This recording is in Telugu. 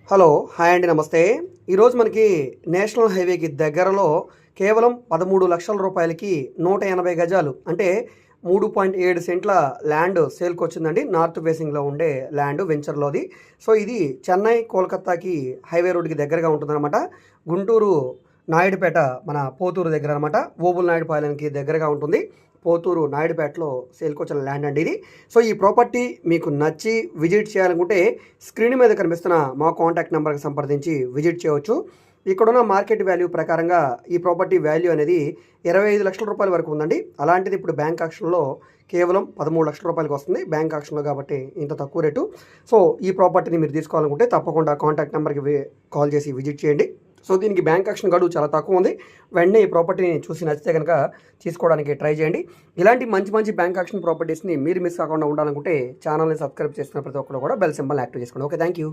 హలో హాయ్ అండి నమస్తే. ఈరోజు మనకి నేషనల్ హైవేకి దగ్గరలో కేవలం 13 లక్షల రూపాయలకి 180 గజాలు అంటే 3.7 సెంట్ల ల్యాండ్ సేల్కి వచ్చిందండి. నార్త్ ఫేసింగ్లో ఉండే ల్యాండ్ వెంచర్లోది. సో ఇది చెన్నై కోల్కతాకి హైవే రోడ్డుకి దగ్గరగా ఉంటుందన్నమాట. గుంటూరు నాయుడుపేట మన పోతూరు దగ్గర అనమాట. ఓబుల్ నాయుడుపాలెంకి దగ్గరగా ఉంటుంది. పోతూరు నాయుడుపేటలో సేల్కి వచ్చిన ల్యాండ్ అండి ఇది. సో ఈ ప్రాపర్టీ మీకు నచ్చి విజిట్ చేయాలనుకుంటే స్క్రీన్ మీద కనిపిస్తున్న మా కాంటాక్ట్ నెంబర్కి సంప్రదించి విజిట్ చేయవచ్చు. ఇక్కడున్న మార్కెట్ వాల్యూ ప్రకారంగా ఈ ప్రాపర్టీ వాల్యూ అనేది 25 లక్షల రూపాయల వరకు ఉందండి. అలాంటిది ఇప్పుడు బ్యాంక్ ఆక్షన్లో కేవలం 13 లక్షల రూపాయలకి వస్తుంది. బ్యాంక్ ఆక్షన్లో కాబట్టి ఇంత తక్కువ రేటు. సో ఈ ప్రాపర్టీని మీరు తీసుకోవాలనుకుంటే తప్పకుండా కాంటాక్ట్ నెంబర్కి కాల్ చేసి విజిట్ చేయండి. సో దీనికి బ్యాంక్ ఆక్షన్ గడువు చాలా తక్కువ ఉంది. వెంటనే ఈ ప్రాపర్టీని చూసి నచ్చితే కనుక తీసుకోవడానికి ట్రై చేయండి. ఇలాంటి మంచి మంచి బ్యాంక్ ఆక్షన్ ప్రాపర్టీస్ని మీరు మిస్ కాకుండా ఉండాలనుకుంటే ఛానల్ని సబ్స్క్రైబ్ చేసుకున్న ప్రతి ఒక్కరు కూడా బెల్ సింబల్ యాక్టివ్ చేసుకోండి. Okay, thank you.